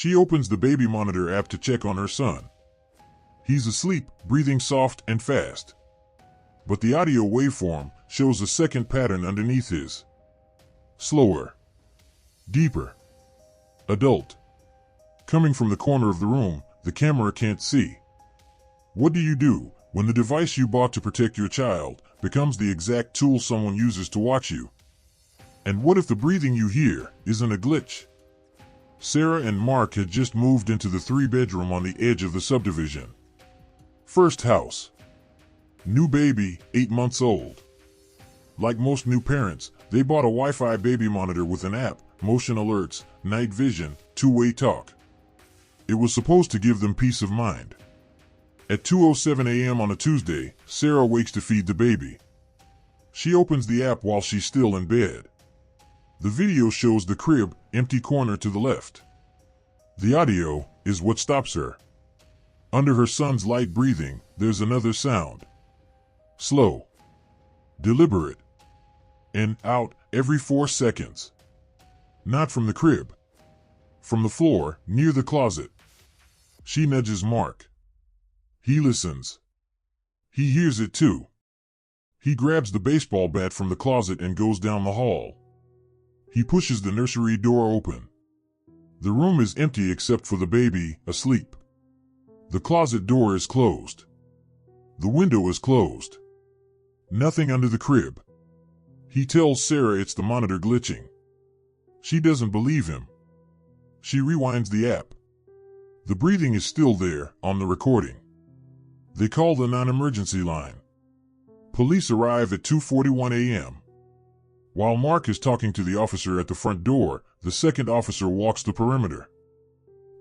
She opens the baby monitor app to check on her son. He's asleep, breathing soft and fast. But the audio waveform shows a second pattern underneath his. Slower. Deeper. Adult. Coming from the corner of the room, the camera can't see. What do you do when the device you bought to protect your child becomes the exact tool someone uses to watch you? And what if the breathing you hear isn't a glitch? Sarah and Mark had just moved into the 3-bedroom on the edge of the subdivision. First house. New baby, 8 months old. Like most new parents, they bought a Wi-Fi baby monitor with an app, motion alerts, night vision, two-way talk. It was supposed to give them peace of mind. At 2:07 a.m. on a Tuesday, Sarah wakes to feed the baby. She opens the app while she's still in bed. The video shows the crib, empty corner to the left. The audio is what stops her. Under her son's light breathing, there's another sound. Slow. Deliberate. In, out, every 4 seconds. Not from the crib. From the floor, near the closet. She nudges Mark. He listens. He hears it too. He grabs the baseball bat from the closet and goes down the hall. He pushes the nursery door open. The room is empty except for the baby, asleep. The closet door is closed. The window is closed. Nothing under the crib. He tells Sarah it's the monitor glitching. She doesn't believe him. She rewinds the app. The breathing is still there, on the recording. They call the non-emergency line. Police arrive at 2:41 a.m. While Mark is talking to the officer at the front door, the second officer walks the perimeter.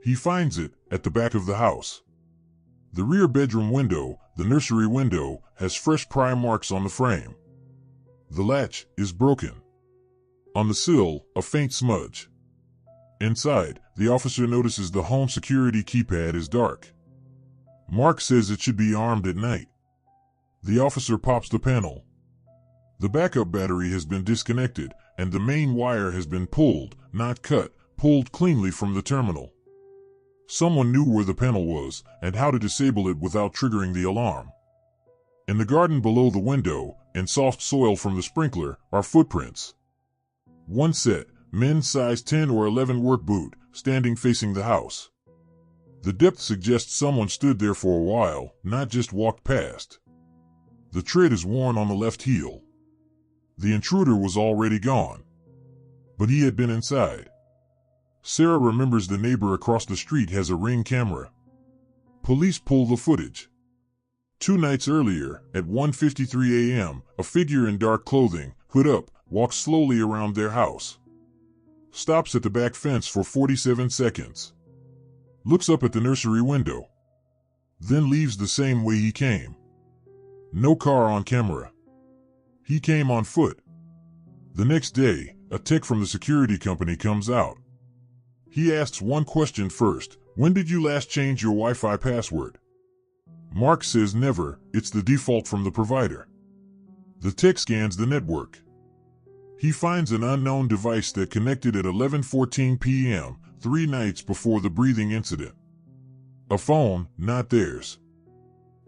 He finds it at the back of the house. The rear bedroom window, the nursery window, has fresh pry marks on the frame. The latch is broken. On the sill, a faint smudge. Inside, the officer notices the home security keypad is dark. Mark says it should be armed at night. The officer pops the panel. The backup battery has been disconnected, and the main wire has been pulled, not cut, pulled cleanly from the terminal. Someone knew where the panel was, and how to disable it without triggering the alarm. In the garden below the window, and soft soil from the sprinkler, are footprints. One set, men's size 10 or 11 work boot, standing facing the house. The depth suggests someone stood there for a while, not just walked past. The tread is worn on the left heel. The intruder was already gone. But he had been inside. Sarah remembers the neighbor across the street has a Ring camera. Police pull the footage. 2 nights earlier, at 1:53 a.m., a figure in dark clothing, hood up, walks slowly around their house. Stops at the back fence for 47 seconds. Looks up at the nursery window. Then leaves the same way he came. No car on camera. He came on foot. The next day, a tech from the security company comes out. He asks one question first: when did you last change your Wi-Fi password? Mark says never, it's the default from the provider. The tech scans the network. He finds an unknown device that connected at 11:14 p.m., 3 nights before the breathing incident. A phone, not theirs.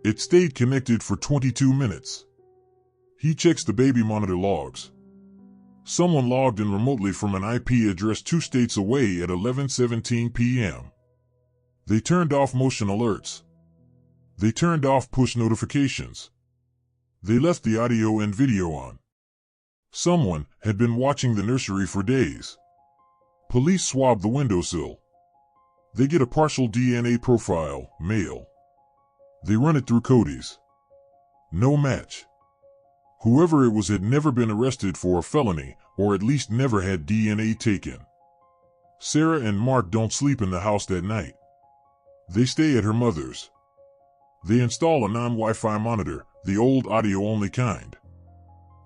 It stayed connected for 22 minutes. He checks the baby monitor logs. Someone logged in remotely from an IP address 2 states away at 11:17 p.m. They turned off motion alerts. They turned off push notifications. They left the audio and video on. Someone had been watching the nursery for days. Police swab the windowsill. They get a partial DNA profile, male. They run it through Cody's. No match. Whoever it was had never been arrested for a felony, or at least never had DNA taken. Sarah and Mark don't sleep in the house that night. They stay at her mother's. They install a non-Wi-Fi monitor, the old audio-only kind.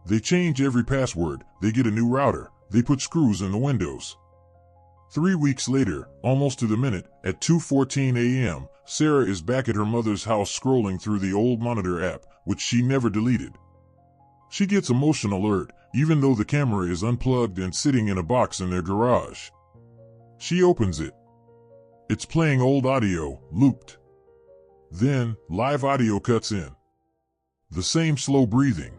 They change every password, they get a new router, they put screws in the windows. 3 weeks later, almost to the minute, at 2:14 a.m., Sarah is back at her mother's house scrolling through the old monitor app, which she never deleted. She gets a motion alert, even though the camera is unplugged and sitting in a box in their garage. She opens it. It's playing old audio, looped. Then, live audio cuts in. The same slow breathing.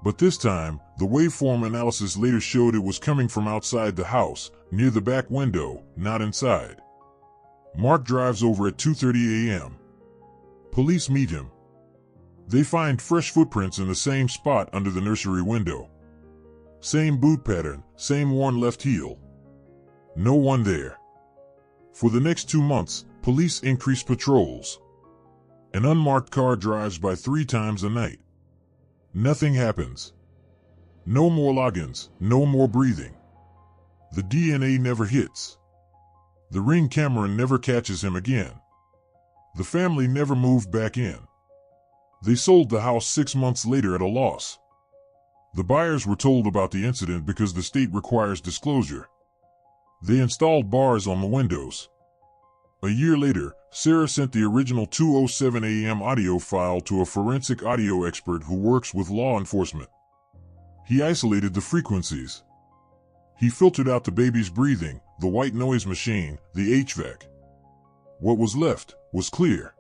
But this time, the waveform analysis later showed it was coming from outside the house, near the back window, not inside. Mark drives over at 2:30 a.m. Police meet him. They find fresh footprints in the same spot under the nursery window. Same boot pattern, same worn left heel. No one there. For the next 2 months, police increase patrols. An unmarked car drives by 3 times a night. Nothing happens. No more logins, no more breathing. The DNA never hits. The Ring camera never catches him again. The family never moved back in. They sold the house 6 months later at a loss. The buyers were told about the incident because the state requires disclosure. They installed bars on the windows. A year later, Sarah sent the original 2:07 a.m. audio file to a forensic audio expert who works with law enforcement. He isolated the frequencies. He filtered out the baby's breathing, the white noise machine, the HVAC. What was left was clear.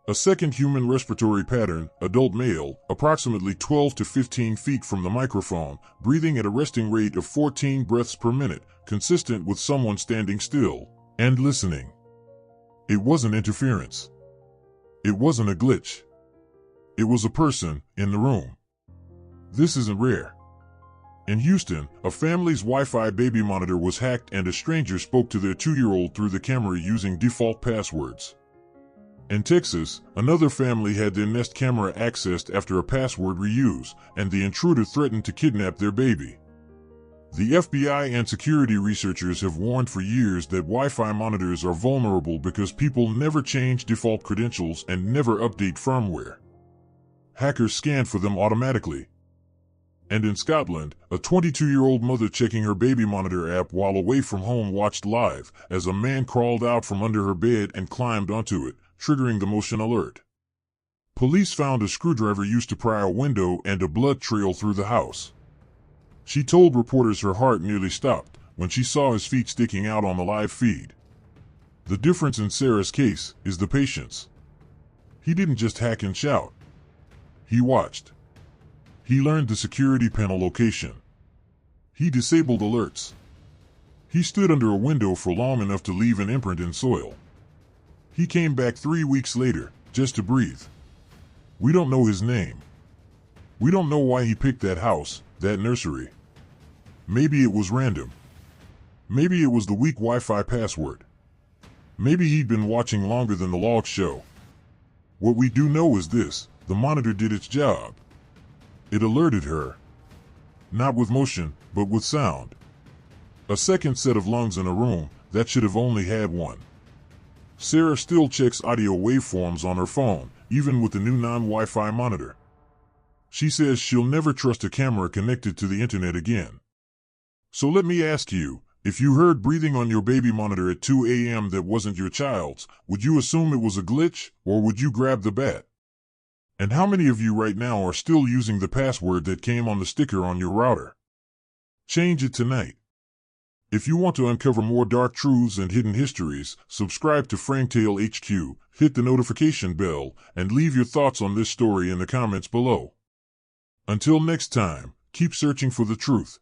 A second human respiratory pattern, adult male, approximately 12 to 15 feet from the microphone, breathing at a resting rate of 14 breaths per minute, consistent with someone standing still and listening. It wasn't interference. It wasn't a glitch. It was a person in the room. This isn't rare. In Houston, a family's Wi-Fi baby monitor was hacked and a stranger spoke to their 2-year-old through the camera using default passwords. In Texas, another family had their Nest camera accessed after a password reuse, and the intruder threatened to kidnap their baby. The FBI and security researchers have warned for years that Wi-Fi monitors are vulnerable because people never change default credentials and never update firmware. Hackers scan for them automatically. And in Scotland, a 22-year-old mother checking her baby monitor app while away from home watched live as a man crawled out from under her bed and climbed onto it, triggering the motion alert. Police found a screwdriver used to pry a window and a blood trail through the house. She told reporters her heart nearly stopped when she saw his feet sticking out on the live feed. The difference in Sarah's case is the patience. He didn't just hack and shout. He watched. He learned the security panel location. He disabled alerts. He stood under a window for long enough to leave an imprint in soil. He came back 3 weeks later, just to breathe. We don't know his name. We don't know why he picked that house, that nursery. Maybe it was random. Maybe it was the weak Wi-Fi password. Maybe he'd been watching longer than the logs show. What we do know is this: the monitor did its job. It alerted her. Not with motion, but with sound. A second set of lungs in a room that should have only had one. Sarah still checks audio waveforms on her phone, even with the new non-Wi-Fi monitor. She says she'll never trust a camera connected to the internet again. So let me ask you, if you heard breathing on your baby monitor at 2 a.m. that wasn't your child's, would you assume it was a glitch, or would you grab the bat? And how many of you right now are still using the password that came on the sticker on your router? Change it tonight. If you want to uncover more dark truths and hidden histories, subscribe to FrameTale HQ, hit the notification bell, and leave your thoughts on this story in the comments below. Until next time, keep searching for the truth.